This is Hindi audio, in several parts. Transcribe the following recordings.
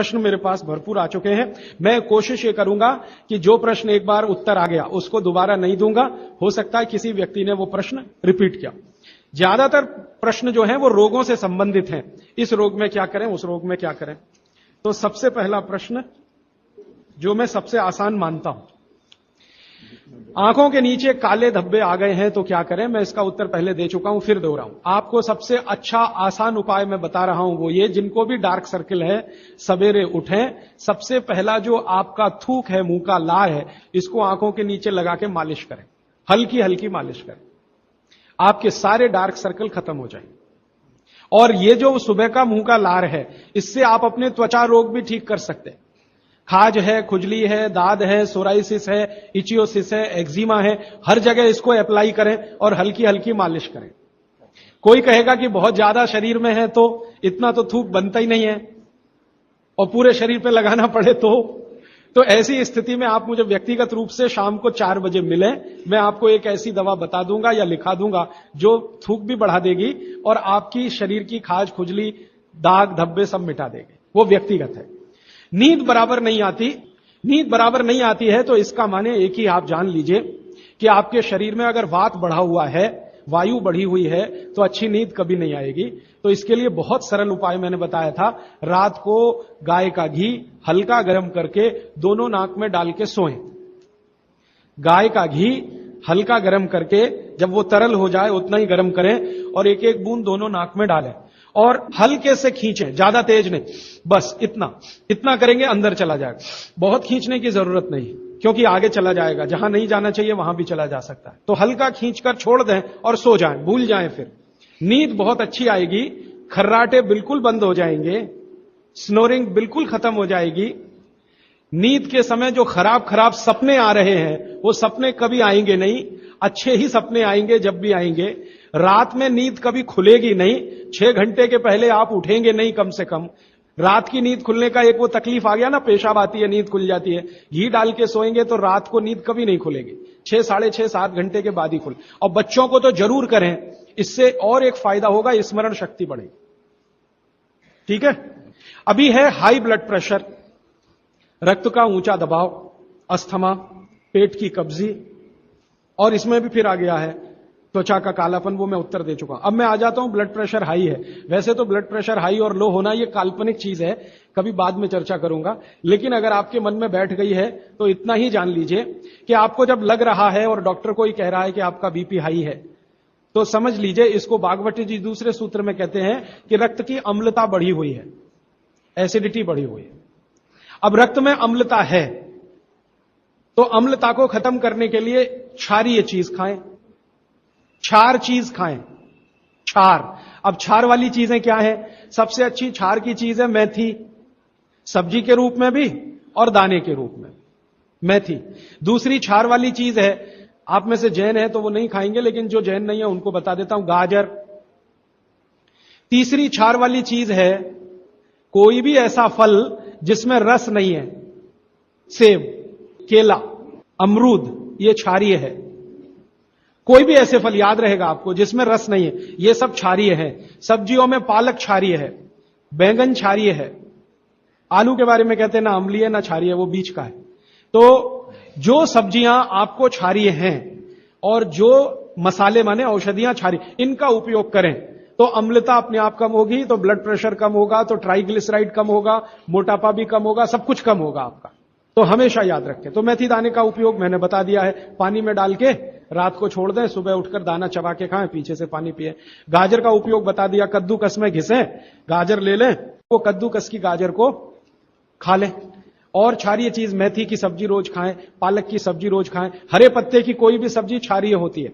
प्रश्न मेरे पास भरपूर आ चुके हैं। मैं कोशिश ये करूंगा कि जो प्रश्न एक बार उत्तर आ गया उसको दोबारा नहीं दूंगा। हो सकता है किसी व्यक्ति ने वो प्रश्न रिपीट किया। ज्यादातर प्रश्न जो हैं वो रोगों से संबंधित हैं। इस रोग में क्या करें, उस रोग में क्या करें। तो सबसे पहला प्रश्न जो मैं सबसे आसान मानता हूं, आंखों के नीचे काले धब्बे आ गए हैं तो क्या करें। मैं इसका उत्तर पहले दे चुका हूं, फिर दोहराऊं। आपको सबसे अच्छा आसान उपाय मैं बता रहा हूं, वो ये, जिनको भी डार्क सर्किल है सवेरे उठें, सबसे पहला जो आपका थूक है, मुंह का लार है, इसको आंखों के नीचे लगा के मालिश करें, हल्की हल्की मालिश करें। आपके सारे डार्क सर्कल खत्म हो जाएंगे। और ये जो सुबह का मुंह का लार है, इससे आप अपने त्वचा रोग भी ठीक कर सकते हैं। खाज है, खुजली है, दाद है, सोराइसिस है, इचियोसिस है, एक्जिमा है, हर जगह इसको अप्लाई करें और हल्की हल्की मालिश करें। कोई कहेगा कि बहुत ज्यादा शरीर में है तो इतना तो थूक बनता ही नहीं है और पूरे शरीर पे लगाना पड़े तो ऐसी स्थिति में आप मुझे व्यक्तिगत रूप से शाम को 4 बजे मिलें। मैं आपको एक ऐसी दवा बता दूंगा या लिखा दूंगा जो थूक भी बढ़ा देगी और आपकी शरीर की खाज, खुजली, दाग, धब्बे सब मिटा देगी। वो व्यक्तिगत है। नींद बराबर नहीं आती, नींद बराबर नहीं आती है तो इसका माने एक ही आप जान लीजिए कि आपके शरीर में अगर वात बढ़ा हुआ है, वायु बढ़ी हुई है, तो अच्छी नींद कभी नहीं आएगी। तो इसके लिए बहुत सरल उपाय मैंने बताया था। रात को गाय का घी हल्का गर्म करके दोनों नाक में डाल के सोएं। गाय का घी हल्का गर्म करके, जब वो तरल हो जाए उतना ही गर्म करें और एक एक बूंद दोनों नाक में डालें और हल्के से खींचें, ज्यादा तेज नहीं, बस इतना करेंगे अंदर चला जाएगा। बहुत खींचने की जरूरत नहीं, क्योंकि आगे चला जाएगा, जहां नहीं जाना चाहिए वहां भी चला जा सकता है। तो हल्का खींचकर छोड़ दें और सो जाएं, भूल जाएं। फिर नींद बहुत अच्छी आएगी, खर्राटे बिल्कुल बंद हो जाएंगे, स्नोरिंग बिल्कुल खत्म हो जाएगी। नींद के समय जो खराब खराब सपने आ रहे हैं वो सपने कभी आएंगे नहीं, अच्छे ही सपने आएंगे जब भी आएंगे। रात में नींद कभी खुलेगी नहीं, 6 घंटे के पहले आप उठेंगे नहीं कम से कम। रात की नींद खुलने का एक वो तकलीफ आ गया ना, पेशाब आती है, नींद खुल जाती है। घी डाल के सोएंगे तो रात को नींद कभी नहीं खुलेगी, 6, साढ़े 6, 7 घंटे के बाद ही खुले। और बच्चों को तो जरूर करें, इससे और एक फायदा होगा, स्मरण शक्ति बढ़ेगी। ठीक है। अभी है हाई ब्लड प्रेशर, रक्त का ऊंचा दबाव, अस्थमा, पेट की कब्जी, और इसमें भी फिर आ गया है त्वचा का कालापन। वो मैं उत्तर दे चुका हूं। अब मैं आ जाता हूं ब्लड प्रेशर हाई है। वैसे तो ब्लड प्रेशर हाई और लो होना ये काल्पनिक चीज है, कभी बाद में चर्चा करूंगा, लेकिन अगर आपके मन में बैठ गई है तो इतना ही जान लीजिए कि आपको जब लग रहा है और डॉक्टर को ही कह रहा है कि आपका बीपी हाई है, तो समझ लीजिए, इसको भागवती जी दूसरे सूत्र में कहते हैं कि रक्त की अम्लता बढ़ी हुई है, एसिडिटी बढ़ी हुई है। अब रक्त में अम्लता है तो अम्लता को खत्म करने के लिए क्षारीय चीज खाएं, क्षार चीज खाएं, क्षार। अब क्षार वाली चीजें क्या है? सबसे अच्छी क्षार की चीज है मेथी, सब्जी के रूप में भी और दाने के रूप में मेथी। दूसरी क्षार वाली चीज है, आप में से जैन है तो वो नहीं खाएंगे, लेकिन जो जैन नहीं है उनको बता देता हूं, गाजर। तीसरी क्षार वाली चीज है कोई भी ऐसा फल जिसमें रस नहीं है, सेब, केला, अमरूद, ये क्षारीय है। कोई भी ऐसे फल याद रहेगा आपको जिसमें रस नहीं है, ये सब क्षारीय है। सब्जियों में पालक क्षारीय है, बैंगन क्षारीय है, आलू के बारे में कहते हैं ना अम्लीय ना क्षारीय, वो बीच का है। तो जो सब्जियां आपको क्षारीय हैं और जो मसाले माने औषधियां क्षारीय, इनका उपयोग करें तो अम्लता अपने आप कम होगी, तो ब्लड प्रेशर कम होगा, तो ट्राइग्लिसराइड कम होगा, मोटापा भी कम होगा, सब कुछ कम होगा आपका। तो हमेशा याद रखें। तो मेथी दाने का उपयोग मैंने बता दिया है, पानी में डाल के रात को छोड़ दें, सुबह उठकर दाना चबा के खाएं, पीछे से पानी पिए। गाजर का उपयोग बता दिया, कद्दूकस में घिसें, गाजर ले लें, वो कद्दूकस की गाजर को खा लें। और क्षारीय चीज मेथी की सब्जी रोज खाएं, पालक की सब्जी रोज खाएं। हरे पत्ते की कोई भी सब्जी क्षारीय होती है,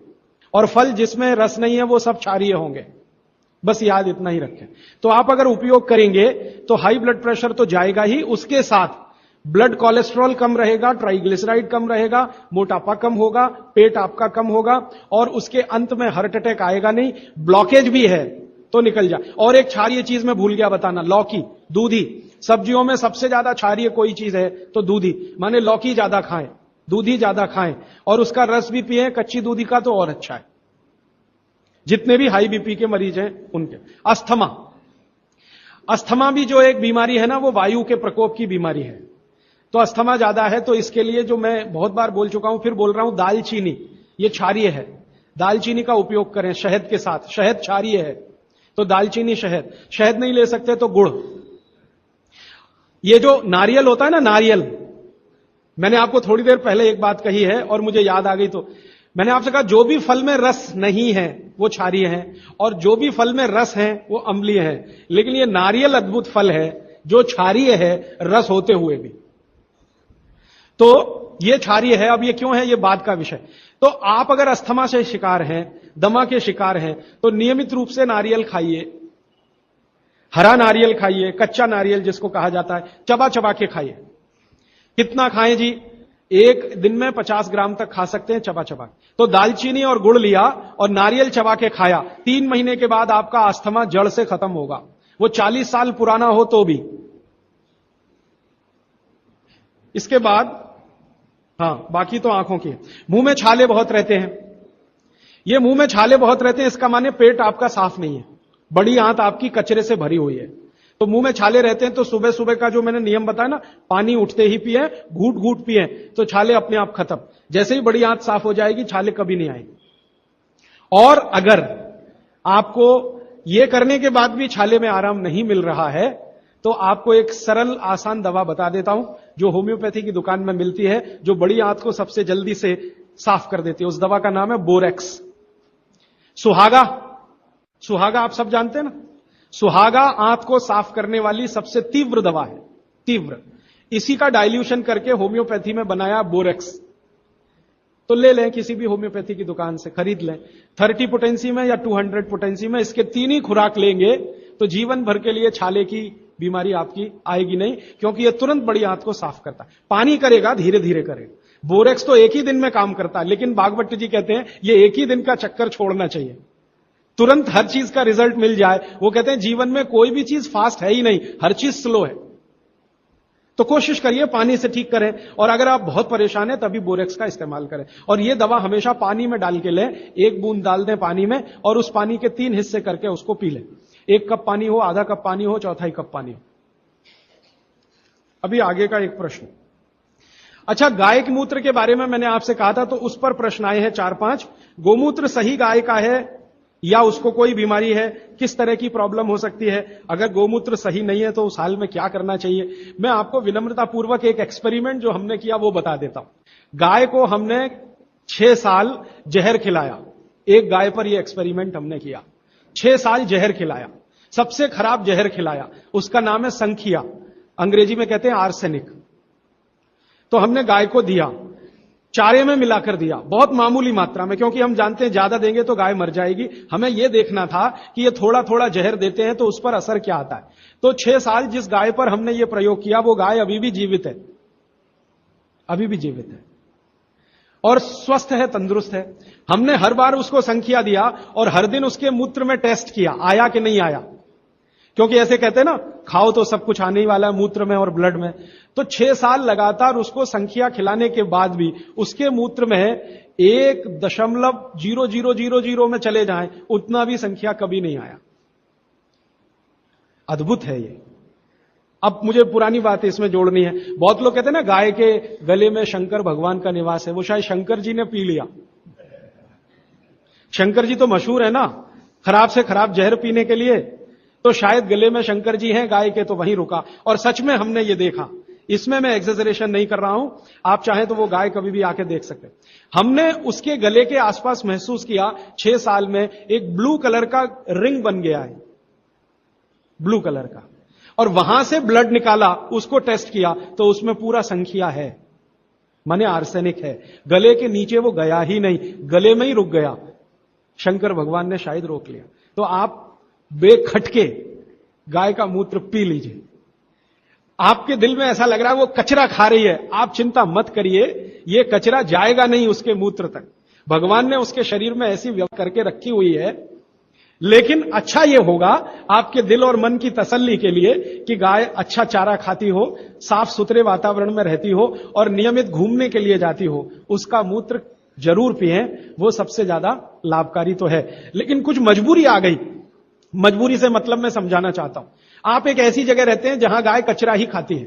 और फल जिसमें रस नहीं है वो सब क्षारीय होंगे, बस याद इतना ही रखें। तो आप अगर उपयोग करेंगे तो हाई ब्लड प्रेशर तो जाएगा ही, उसके साथ ब्लड कोलेस्ट्रॉल कम रहेगा, ट्राइग्लिसराइड कम रहेगा, मोटापा कम होगा, पेट आपका कम होगा, और उसके अंत में हार्ट अटैक आएगा नहीं। ब्लॉकेज भी है तो निकल जाए। और एक क्षारीय चीज मैं भूल गया बताना, लौकी, दूधी। सब्जियों में सबसे ज्यादा क्षारीय कोई चीज है तो दूधी, माने लौकी ज्यादा खाएं, दूधी ज्यादा खाएं, और उसका रस भी पिए, कच्ची दूधी का तो और अच्छा है। जितने भी हाई बीपी के मरीज हैं उनके। अस्थमा, अस्थमा भी जो एक बीमारी है ना, वो वायु के प्रकोप की बीमारी है। तो अस्थमा ज्यादा है, तो इसके लिए जो मैं बहुत बार बोल चुका हूं, फिर बोल रहा हूं, दालचीनी, ये क्षारीय है, दालचीनी का उपयोग करें शहद के साथ। शहद क्षारीय है, तो दालचीनी, शहद। शहद नहीं ले सकते तो गुड़। ये जो नारियल होता है ना, नारियल, मैंने आपको थोड़ी देर पहले एक बात कही है और मुझे याद आ गई, तो मैंने आपसे कहा जो भी फल में रस नहीं है वो क्षारीय है, और जो भी फल में रस है वो अम्लीय है। लेकिन ये नारियल अद्भुत फल है जो क्षारीय है, रस होते हुए भी। तो ये क्षारीय है। अब ये क्यों है, ये बात का विषय। तो आप अगर अस्थमा से शिकार हैं, दमा के शिकार हैं, तो नियमित रूप से नारियल खाइए। हरा नारियल खाइए, कच्चा नारियल जिसको कहा जाता है, चबा चबा के खाइए। कितना खाएं जी? एक दिन में 50 ग्राम तक खा सकते हैं, चबा चबा। तो दालचीनी और गुड़ लिया और नारियल चबा के खाया, 3 महीने के बाद आपका अस्थमा जड़ से खत्म होगा, वो 40 साल पुराना हो तो भी। इसके बाद बाकी तो आंखों की। मुंह में छाले बहुत रहते हैं। ये मुंह में छाले बहुत रहते हैं, इसका माने पेट आपका साफ नहीं है, बड़ी आंत आपकी कचरे से भरी हुई है। तो मुंह में छाले रहते हैं, तो सुबह सुबह का जो मैंने नियम बताया ना, पानी उठते ही पिए, घूट घूट पिए, तो छाले अपने आप खत्म। जैसे ही बड़ी आंत साफ हो जाएगी, छाले कभी नहीं आएंगे। और अगर आपको ये करने के बाद भी छाले में आराम नहीं मिल रहा है, तो आपको एक सरल आसान दवा बता देता हूं, जो होम्योपैथी की दुकान में मिलती है, जो बड़ी आंत को सबसे जल्दी से साफ कर देती है। उस दवा का नाम है बोरेक्स। सुहागा, सुहागा आप सब जानते हैं ना, सुहागा आंत को साफ करने वाली सबसे तीव्र दवा है, तीव्र। इसी का डाइल्यूशन करके होम्योपैथी में बनाया बोरेक्स। तो ले लें, किसी भी होम्योपैथी की दुकान से खरीद लें, 30 पोटेंसी में या 200 पोटेंसी में। इसके 3 ही खुराक लेंगे तो जीवन भर के लिए छाले की बीमारी आपकी आएगी नहीं, क्योंकि यह तुरंत बड़ी आंत को साफ करता है। पानी करेगा, धीरे धीरे करेगा। बोरेक्स तो एक ही दिन में काम करता है, लेकिन बागवट जी कहते हैं ये एक ही दिन का चक्कर छोड़ना चाहिए, तुरंत हर चीज का रिजल्ट मिल जाए। वो कहते हैं जीवन में कोई भी चीज फास्ट है ही नहीं, हर चीज स्लो है। तो कोशिश करिए पानी से ठीक करें, और अगर आप बहुत परेशान हैं तभी बोरेक्स का इस्तेमाल करें। और ये दवा हमेशा पानी में डाल के लें, 1 बूंद डाल दें पानी में, और उस पानी के 3 हिस्से करके उसको पी लें। 1 कप पानी हो, आधा कप पानी हो, चौथाई कप पानी हो। अभी आगे का एक प्रश्न। अच्छा, गाय के मूत्र के बारे में मैंने आपसे कहा था, तो उस पर प्रश्न आए हैं 4-5। गोमूत्र सही गाय का है या उसको कोई बीमारी है? किस तरह की प्रॉब्लम हो सकती है? अगर गोमूत्र सही नहीं है तो उस हाल में क्या करना चाहिए? मैं आपको विनम्रता पूर्वक एक एक्सपेरिमेंट जो हमने किया वो बता देता हूं। गाय को हमने 6 साल जहर खिलाया। एक गाय पर यह एक्सपेरिमेंट हमने किया, 6 साल जहर खिलाया, सबसे खराब जहर खिलाया। उसका नाम है संखिया, अंग्रेजी में कहते हैं आर्सेनिक। तो हमने गाय को दिया, चारे में मिलाकर दिया, बहुत मामूली मात्रा में, क्योंकि हम जानते हैं ज्यादा देंगे तो गाय मर जाएगी। हमें यह देखना था कि ये थोड़ा थोड़ा जहर देते हैं तो उस पर असर क्या आता है। तो 6 साल जिस गाय पर हमने ये प्रयोग किया, वो गाय अभी भी जीवित है, अभी भी जीवित है और स्वस्थ है, तंदुरुस्त है। हमने हर बार उसको संख्या दिया और हर दिन उसके मूत्र में टेस्ट किया, आया कि नहीं आया, क्योंकि ऐसे कहते हैं ना, खाओ तो सब कुछ आने ही वाला है मूत्र में और ब्लड में। तो 6 साल लगातार उसको संख्या खिलाने के बाद भी उसके मूत्र में 1.0000 में चले जाएं, उतना भी संख्या कभी नहीं आया। अद्भुत है ये। अब मुझे पुरानी बात इसमें जोड़नी है। बहुत लोग कहते हैं ना, गाय के गले में शंकर भगवान का निवास है। वो शायद शंकर जी ने पी लिया। शंकर जी तो मशहूर है ना, खराब से खराब जहर पीने के लिए। तो शायद गले में शंकर जी हैं गाय के, तो वहीं रुका। और सच में हमने ये देखा, इसमें मैं एक्सेजरेशन नहीं कर रहा हूं, आप चाहें तो वो गाय कभी भी आके देख सकते। हमने उसके गले के आसपास महसूस किया 6 साल में एक ब्लू कलर का रिंग बन गया है, ब्लू कलर का। और वहां से ब्लड निकाला, उसको टेस्ट किया तो उसमें पूरा संख्या है, माने आर्सेनिक है। गले के नीचे वो गया ही नहीं, गले में ही रुक गया। शंकर भगवान ने शायद रोक लिया। तो आप बेखटके गाय का मूत्र पी लीजिए। आपके दिल में ऐसा लग रहा है वो कचरा खा रही है, आप चिंता मत करिए, ये कचरा जाएगा नहीं उसके मूत्र तक। भगवान ने उसके शरीर में ऐसी व्यवस्था करके रखी हुई है। लेकिन अच्छा ये होगा आपके दिल और मन की तसल्ली के लिए कि गाय अच्छा चारा खाती हो, साफ सुथरे वातावरण में रहती हो और नियमित घूमने के लिए जाती हो, उसका मूत्र जरूर पिएं, वो सबसे ज्यादा लाभकारी तो है। लेकिन कुछ मजबूरी आ गई, मजबूरी से मतलब मैं समझाना चाहता हूं। आप एक ऐसी जगह रहते हैं जहां गाय कचरा ही खाती है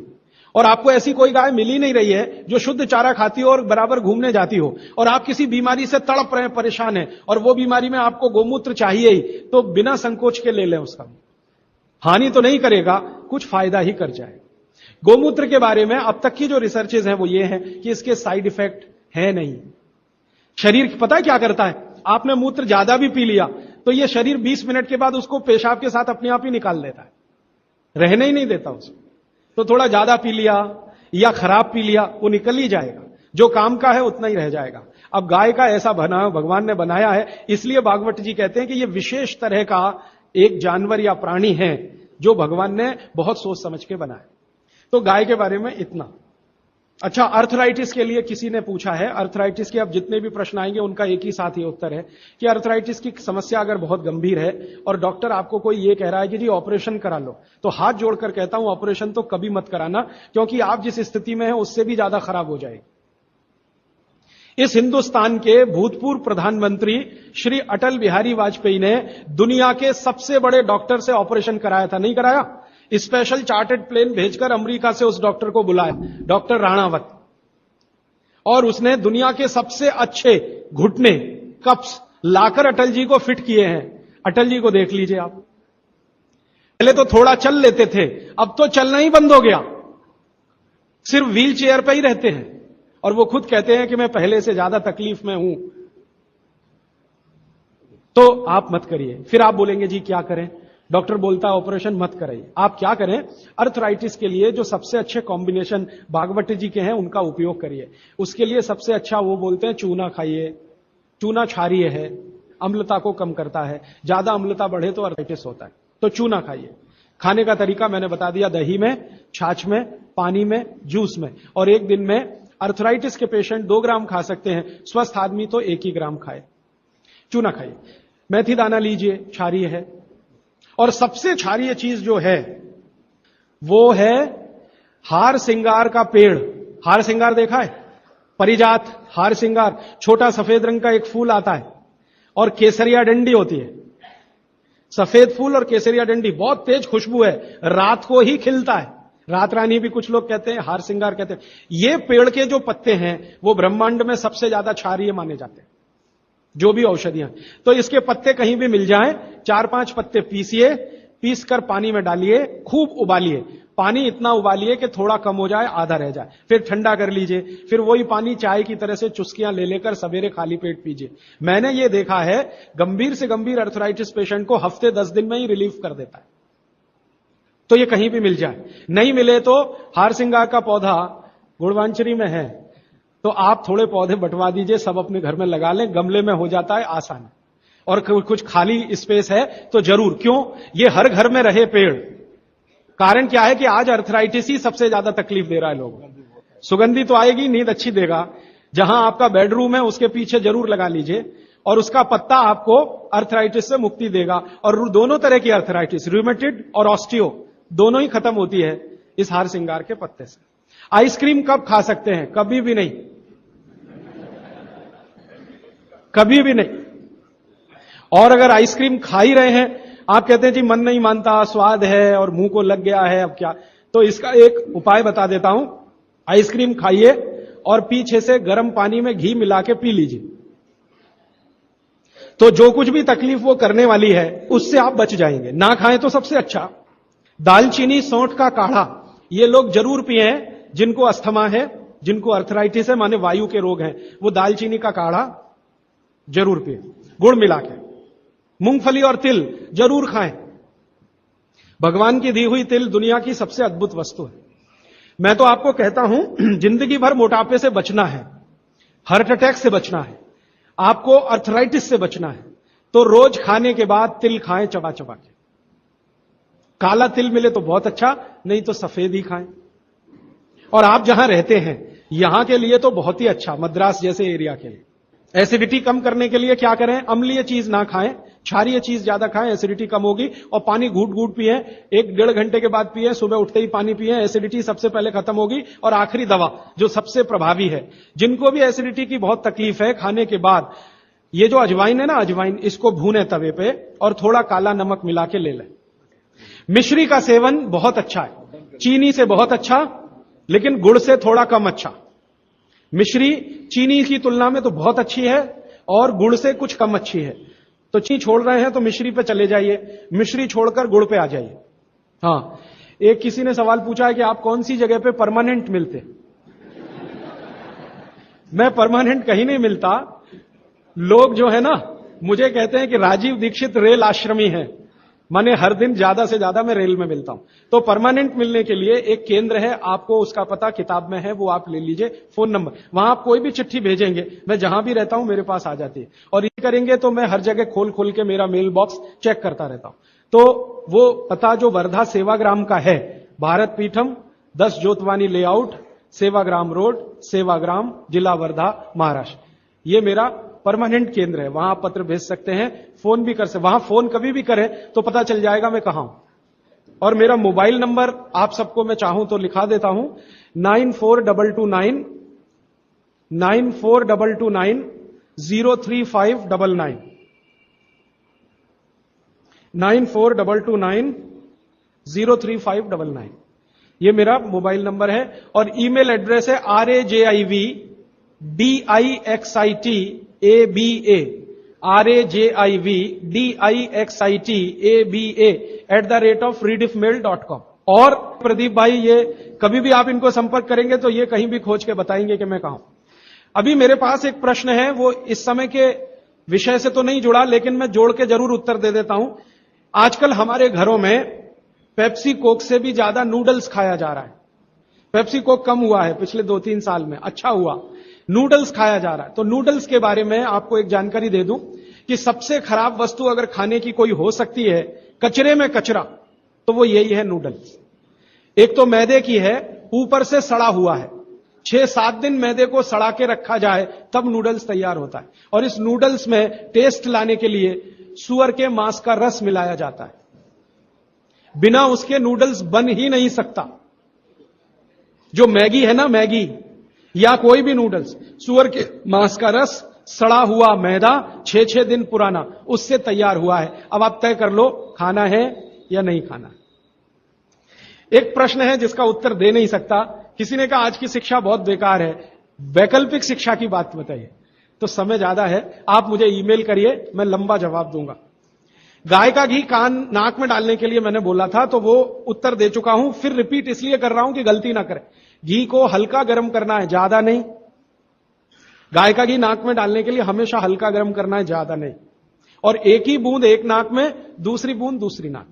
और आपको ऐसी कोई गाय मिल ही नहीं रही है जो शुद्ध चारा खाती हो और बराबर घूमने जाती हो, और आप किसी बीमारी से तड़प रहे हैं, परेशान हैं, और वो बीमारी में आपको गोमूत्र चाहिए ही, तो बिना संकोच के ले लें। उसका हानि तो नहीं करेगा, कुछ फायदा ही कर जाए। गोमूत्र के बारे में अब तक की जो रिसर्चेज हैं वो ये है कि इसके साइड इफेक्ट है नहीं। शरीर पता है क्या करता है, आपने मूत्र ज्यादा भी पी लिया तो ये शरीर 20 मिनट के बाद उसको पेशाब के साथ अपने आप ही निकाल देता है, रहने ही नहीं देता उसको। तो थोड़ा ज्यादा पी लिया या खराब पी लिया, वो निकल ही जाएगा, जो काम का है उतना ही रह जाएगा। अब गाय का ऐसा बना भगवान ने बनाया है, इसलिए भागवत जी कहते हैं कि ये विशेष तरह का एक जानवर या प्राणी है जो भगवान ने बहुत सोच समझ के बनाया। तो गाय के बारे में इतना। अच्छा, अर्थराइटिस के लिए किसी ने पूछा है, अर्थराइटिस के अब जितने भी प्रश्न आएंगे उनका एक ही साथ ही उत्तर है कि अर्थराइटिस की समस्या अगर बहुत गंभीर है और डॉक्टर आपको कोई ये कह रहा है कि जी ऑपरेशन करा लो, तो हाथ जोड़कर कहता हूं ऑपरेशन तो कभी मत कराना, क्योंकि आप जिस स्थिति में हैं उससे भी ज्यादा खराब हो जाएगी। इस हिंदुस्तान के भूतपूर्व प्रधानमंत्री श्री अटल बिहारी वाजपेयी ने दुनिया के सबसे बड़े डॉक्टर से ऑपरेशन कराया था, नहीं कराया? स्पेशल चार्टर्ड प्लेन भेजकर अमेरिका से उस डॉक्टर को बुलाया, डॉक्टर राणावत, और उसने दुनिया के सबसे अच्छे घुटने कप्स लाकर अटल जी को फिट किए हैं। अटल जी को देख लीजिए आप, पहले तो थोड़ा चल लेते थे, अब तो चलना ही बंद हो गया, सिर्फ व्हील चेयर पर ही रहते हैं, और वो खुद कहते हैं कि मैं पहले से ज्यादा तकलीफ में हूं। तो आप मत करिए। फिर आप बोलेंगे जी क्या करें, डॉक्टर बोलता है ऑपरेशन मत कराइए। आप क्या करें, अर्थराइटिस के लिए जो सबसे अच्छे कॉम्बिनेशन भागवत जी के हैं उनका उपयोग करिए। उसके लिए सबसे अच्छा वो बोलते हैं चूना खाइए, चूना क्षारीय है, अम्लता को कम करता है, ज्यादा अम्लता बढ़े तो अर्थराइटिस होता है, तो चूना खाइए। खाने का तरीका मैंने बता दिया, दही में, छाछ में, पानी में, जूस में, और एक दिन में अर्थराइटिस के पेशेंट 2 ग्राम खा सकते हैं, स्वस्थ आदमी तो 1 ही ग्राम खाए। चूना खाइए। मेथी दाना लीजिए, क्षारीय है। और सबसे क्षारीय चीज जो है वो है हार सिंगार का पेड़। हार सिंगार देखा है? परिजात हार सिंगार, छोटा सफेद रंग का एक फूल आता है और केसरिया डंडी होती है। सफेद फूल और केसरिया डंडी, बहुत तेज खुशबू है, रात को ही खिलता है। रात रानी भी कुछ लोग कहते हैं, हार सिंगार कहते हैं। ये पेड़ के जो पत्ते हैं वो ब्रह्मांड में सबसे ज्यादा क्षारीय माने जाते हैं, जो भी औषधियां। तो इसके पत्ते कहीं भी मिल जाएं, 4-5 पत्ते पीसिए, पीस कर पानी में डालिए, खूब उबालिए। पानी इतना उबालिए कि थोड़ा कम हो जाए, आधा रह जाए, फिर ठंडा कर लीजिए। फिर वही पानी चाय की तरह से चुस्कियां ले लेकर सवेरे खाली पेट पीजिए। मैंने ये देखा है, गंभीर से गंभीर अर्थराइटिस पेशेंट को हफ्ते 10 दिन में ही रिलीफ कर देता है। तो ये कहीं भी मिल जाए। नहीं मिले तो हार सिंगार का पौधा गुड़वांचरी में है, तो आप थोड़े पौधे बंटवा दीजिए, सब अपने घर में लगा लें, गमले में हो जाता है आसान। और कुछ खाली स्पेस है तो जरूर, क्यों, ये हर घर में रहे पेड़। कारण क्या है कि आज अर्थराइटिस ही सबसे ज्यादा तकलीफ दे रहा है लोग। सुगंधी तो आएगी, नींद अच्छी देगा। जहां आपका बेडरूम है उसके पीछे जरूर लगा लीजिए, और उसका पत्ता आपको अर्थराइटिस से मुक्ति देगा। और दोनों तरह की अर्थराइटिस, रूमेटिड और ऑस्टियो, दोनों ही खत्म होती है इस हार सिंगार के पत्ते से। आइसक्रीम कब खा सकते हैं? कभी भी नहीं, कभी भी नहीं। और अगर आइसक्रीम खा ही रहे हैं, आप कहते हैं जी मन नहीं मानता, स्वाद है और मुंह को लग गया है, अब क्या, तो इसका एक उपाय बता देता हूं। आइसक्रीम खाइए और पीछे से गर्म पानी में घी मिला के पी लीजिए, तो जो कुछ भी तकलीफ वो करने वाली है उससे आप बच जाएंगे। ना खाएं तो सबसे अच्छा। दालचीनी सौंठ का काढ़ा ये लोग जरूर पिए, जिनको अस्थमा है, जिनको अर्थराइटिस है, माने वायु के रोग हैं, वो दालचीनी का काढ़ा जरूर पिए, गुड़ मिला के। मूंगफली और तिल जरूर खाएं। भगवान की दी हुई तिल दुनिया की सबसे अद्भुत वस्तु है। मैं तो आपको कहता हूं, जिंदगी भर मोटापे से बचना है, हार्ट अटैक से बचना है, आपको अर्थराइटिस से बचना है, तो रोज खाने के बाद तिल खाएं, चबा चबा के। काला तिल मिले तो बहुत अच्छा, नहीं तो सफेद ही खाएं। और आप जहां रहते हैं यहां के लिए तो बहुत ही अच्छा, मद्रास जैसे एरिया के लिए। एसिडिटी कम करने के लिए क्या करें? अम्लीय चीज ना खाएं, क्षारीय चीज ज्यादा खाएं, एसिडिटी कम होगी। और पानी घूट घूट पिए, 1-1.5 घंटे के बाद पिए, सुबह उठते ही पानी पिए, एसिडिटी सबसे पहले खत्म होगी। और आखिरी दवा जो सबसे प्रभावी है, जिनको भी एसिडिटी की बहुत तकलीफ है, खाने के बाद ये जो अजवाइन है ना, अजवाइन, इसको भूने तवे पे और थोड़ा काला नमक मिला के ले लें। मिश्री का सेवन बहुत अच्छा है, चीनी से बहुत अच्छा, लेकिन गुड़ से थोड़ा कम अच्छा। मिश्री चीनी की तुलना में तो बहुत अच्छी है और गुड़ से कुछ कम अच्छी है। तो चीनी छोड़ रहे हैं तो मिश्री पे चले जाइए, मिश्री छोड़कर गुड़ पे आ जाइए। हाँ, एक किसी ने सवाल पूछा है कि आप कौन सी जगह पे परमानेंट मिलते। मैं परमानेंट कहीं नहीं मिलता। लोग जो है ना मुझे कहते हैं कि राजीव दीक्षित रेल आश्रमी है, माने हर दिन ज्यादा से ज्यादा मैं रेल में मिलता हूं। तो परमानेंट मिलने के लिए एक केंद्र है, आपको उसका पता किताब में है, वो आप ले लीजिए, फोन नंबर। वहां आप कोई भी चिट्ठी भेजेंगे, मैं जहां भी रहता हूं मेरे पास आ जाती है। और ये करेंगे तो मैं हर जगह खोल खोल के मेरा मेल बॉक्स चेक करता रहता हूं। तो वो पता जो वर्धा सेवाग्राम का है, भारत पीठम 10 जोतवानी लेआउट, सेवाग्राम रोड, सेवाग्राम, जिला वर्धा, महाराष्ट्र, ये मेरा परमानेंट केंद्र है। वहां आप पत्र भेज सकते हैं, फोन भी कर सकते। वहां फोन कभी भी करें तो पता चल जाएगा मैं कहां हूं। और मेरा मोबाइल नंबर आप सबको मैं चाहूं तो लिखा देता हूं, 9422903599 9422903599। ये मेरा मोबाइल नंबर है। और ईमेल एड्रेस है rajivdixitaba@redixitab@rediffmail.com। और प्रदीप भाई, ये कभी भी आप इनको संपर्क करेंगे तो ये कहीं भी खोज के बताएंगे कि मैं कहां हूं। अभी मेरे पास एक प्रश्न है, वो इस समय के विषय से तो नहीं जुड़ा, लेकिन मैं जोड़ के जरूर उत्तर दे देता हूं। आजकल हमारे घरों में पेप्सी कोक से भी ज्यादा नूडल्स खाया जा रहा है। पेप्सी कोक कम हुआ है पिछले 2-3 साल में, अच्छा हुआ, नूडल्स खाया जा रहा है। तो नूडल्स के बारे में आपको एक जानकारी दे दूं कि सबसे खराब वस्तु अगर खाने की कोई हो सकती है, कचरे में कचरा, तो वो यही है नूडल्स। एक तो मैदे की है, ऊपर से सड़ा हुआ है। 6-7 दिन मैदे को सड़ा के रखा जाए तब नूडल्स तैयार होता है। और इस नूडल्स में टेस्ट लाने के लिए सुअर के मांस का रस मिलाया जाता है। बिना उसके नूडल्स बन ही नहीं सकता। जो मैगी है ना, मैगी या कोई भी नूडल्स, सुअर के मांस का रस, सड़ा हुआ मैदा, 6-6 दिन पुराना, उससे तैयार हुआ है। अब आप तय कर लो खाना है या नहीं खाना। एक प्रश्न है जिसका उत्तर दे नहीं सकता। किसी ने कहा आज की शिक्षा बहुत बेकार है, वैकल्पिक शिक्षा की बात बताइए। तो समय ज्यादा है, आप मुझे ईमेल करिए, मैं लंबा जवाब दूंगा। गाय का घी कान नाक में डालने के लिए मैंने बोला था, तो वो उत्तर दे चुका हूं, फिर रिपीट इसलिए कर रहा हूं कि गलती ना करें। घी को हल्का गर्म करना है, ज्यादा नहीं। गाय का घी नाक में डालने के लिए हमेशा हल्का गर्म करना है, ज्यादा नहीं। और एक ही बूंद एक नाक में, दूसरी बूंद दूसरी नाक।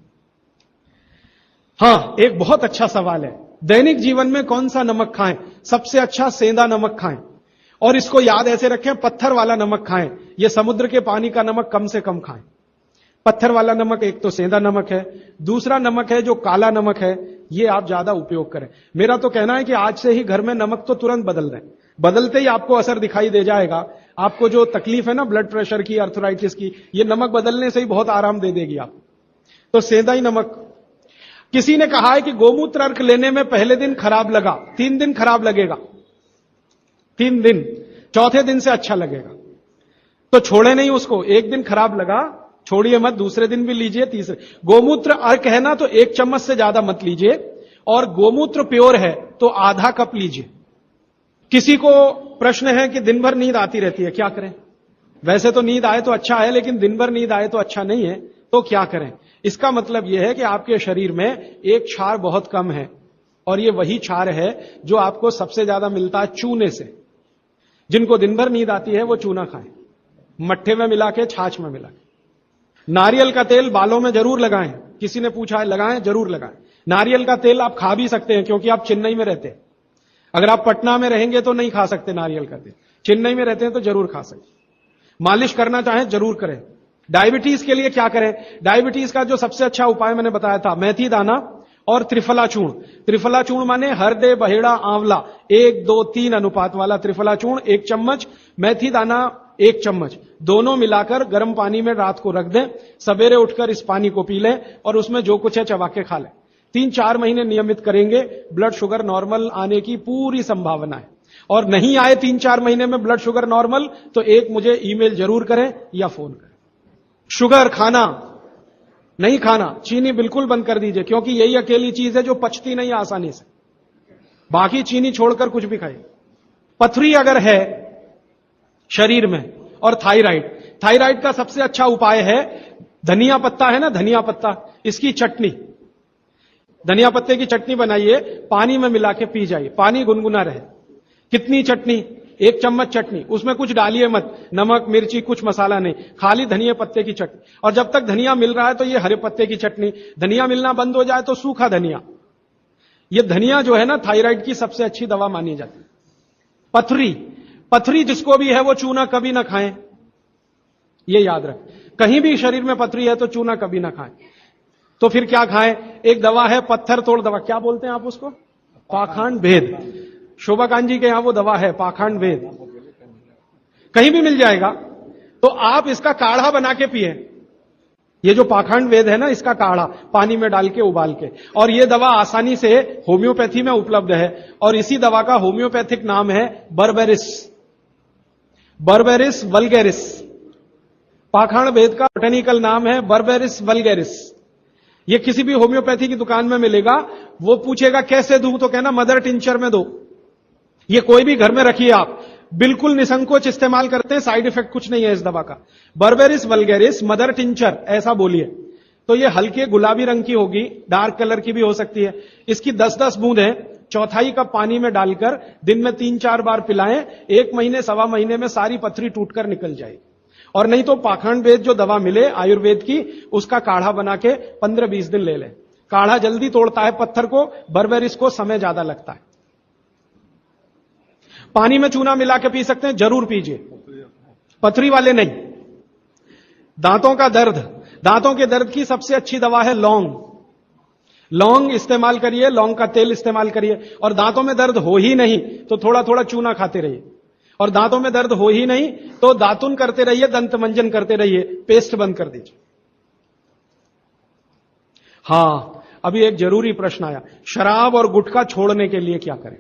हां, एक बहुत अच्छा सवाल है, दैनिक जीवन में कौन सा नमक खाएं? सबसे अच्छा सेंधा नमक खाएं। और इसको याद ऐसे रखें, पत्थर वाला नमक खाएं। यह समुद्र के पानी का नमक कम से कम खाएं। पत्थर वाला नमक एक तो सेंधा नमक है, दूसरा नमक है जो काला नमक है, ये आप ज्यादा उपयोग करें। मेरा तो कहना है कि आज से ही घर में नमक तो तुरंत बदल दें, बदलते ही आपको असर दिखाई दे जाएगा। आपको जो तकलीफ है ना ब्लड प्रेशर की, अर्थराइटिस की, ये नमक बदलने से ही बहुत आराम दे देगी आपको। तो सेंधा ही नमक। किसी ने कहा है कि गोमूत्र अर्क लेने में पहले दिन खराब लगा, 3 दिन खराब लगेगा, 3 दिन, चौथे दिन से अच्छा लगेगा। तो छोड़े नहीं उसको, एक दिन खराब लगा छोड़िए मत, दूसरे दिन भी लीजिए, तीसरे। गोमूत्र अर्क है ना, तो 1 चम्मच से ज्यादा मत लीजिए। और गोमूत्र प्योर है तो आधा कप लीजिए। किसी को प्रश्न है कि दिन भर नींद आती रहती है, क्या करें? वैसे तो नींद आए तो अच्छा है, लेकिन दिन भर नींद आए तो अच्छा नहीं है, तो क्या करें? इसका मतलब यह है कि आपके शरीर में एक क्षार बहुत कम है, और यह वही क्षार है जो आपको सबसे ज्यादा मिलता है चूने से। जिनको दिन भर नींद आती है वो चूना खाएं, मट्ठे में मिला के, छाछ में मिला के। नारियल का तेल बालों में जरूर लगाएं। किसी ने पूछा है, लगाएं? जरूर लगाएं। नारियल का तेल आप खा भी सकते हैं, क्योंकि आप चेन्नई में रहते हैं। अगर आप पटना में रहेंगे तो नहीं खा सकते नारियल का तेल, चेन्नई में रहते हैं तो जरूर खा सकते। मालिश करना चाहें जरूर करें। डायबिटीज के लिए क्या करें? डायबिटीज का जो सबसे अच्छा उपाय मैंने बताया था, मेथी दाना और त्रिफला चूर्ण। त्रिफला चूर्ण माने हरदे, बहेड़ा, आंवला, 1-2-3 अनुपात वाला त्रिफला चूर्ण 1 चम्मच, मेथी दाना 1 चम्मच, दोनों मिलाकर गर्म पानी में रात को रख दें। सवेरे उठकर इस पानी को पी लें और उसमें जो कुछ है चबा के खा लें। 3-4 महीने नियमित करेंगे, ब्लड शुगर नॉर्मल आने की पूरी संभावना है। और नहीं आए 3-4 महीने में ब्लड शुगर नॉर्मल, तो एक मुझे ईमेल जरूर करें या फोन करें। शुगर खाना नहीं खाना, चीनी बिल्कुल बंद कर दीजिए, क्योंकि यही अकेली चीज है जो पचती नहीं आसानी से। बाकी चीनी छोड़कर कुछ भी खाइए। पथरी अगर है शरीर में और थायराइड का सबसे अच्छा उपाय है धनिया पत्ता है ना, धनिया पत्ता, इसकी चटनी, धनिया पत्ते की चटनी बनाइए, पानी में मिला के पी जाइए, पानी गुनगुना रहे। कितनी चटनी? 1 चम्मच चटनी, उसमें कुछ डालिए मत, नमक मिर्ची कुछ मसाला नहीं, खाली धनिया पत्ते की चटनी। और जब तक धनिया मिल रहा है तो ये हरे पत्ते की चटनी, धनिया मिलना बंद हो जाए तो सूखा धनिया। ये धनिया जो है ना थायराइड की सबसे अच्छी दवा मानी जाती है। पथरी जिसको भी है वो चूना कभी ना खाएं, ये याद रखें। कहीं भी शरीर में पथरी है तो चूना कभी ना खाएं। तो फिर क्या खाएं? एक दवा है पत्थर तोड़ दवा, क्या बोलते हैं आप उसको? पाखंड भेद। शोभाकांत जी के यहां वो दवा है पाखंड भेद, कहीं भी मिल जाएगा। तो आप इसका काढ़ा बना के पिए। ये जो पाखंड वेद है ना, इसका काढ़ा पानी में डाल के उबाल के, और ये दवा आसानी से होम्योपैथी में उपलब्ध है। और इसी दवा का होम्योपैथिक नाम है बर्बेरिस वल्गेरिस। पाखंड वेद का बोटेनिकल नाम है बर्बेरिस वल्गेरिस। ये किसी भी होम्योपैथी की दुकान में मिलेगा। वो पूछेगा कैसे दूं, तो कहना मदर टिंचर में दो। ये कोई भी घर में रखिए आप, बिल्कुल निसंकोच इस्तेमाल करते हैं, साइड इफेक्ट कुछ नहीं है इस दवा का। बर्बेरिस वल्गेरिस मदर टिंचर ऐसा बोलिए तो ये हल्के गुलाबी रंग की होगी, डार्क कलर की भी हो सकती है। इसकी 10-10 बूंदें 1/4 कप पानी में डालकर दिन में 3-4 बार पिलाएं। 1 महीने 1.25 महीने में सारी पथरी टूटकर निकल जाएगी। और नहीं तो पाखंड वेद जो दवा मिले आयुर्वेद की, उसका काढ़ा बना के 15-20 दिन ले लें। काढ़ा जल्दी तोड़ता है पत्थर को, बर्बेरिस को समय ज्यादा लगता है। पानी में चूना मिला के पी सकते हैं, जरूर पीजिए, पथरी वाले नहीं। दांतों का दर्द, दांतों के दर्द की सबसे अच्छी दवा है लौंग इस्तेमाल करिए, लौंग का तेल इस्तेमाल करिए। और दांतों में दर्द हो ही नहीं तो थोड़ा थोड़ा चूना खाते रहिए। और दांतों में दर्द हो ही नहीं तो दातुन करते रहिए, दंत मंजन करते रहिए, पेस्ट बंद कर दीजिए। हां, अभी एक जरूरी प्रश्न आया, शराब और गुटखा छोड़ने के लिए क्या करें?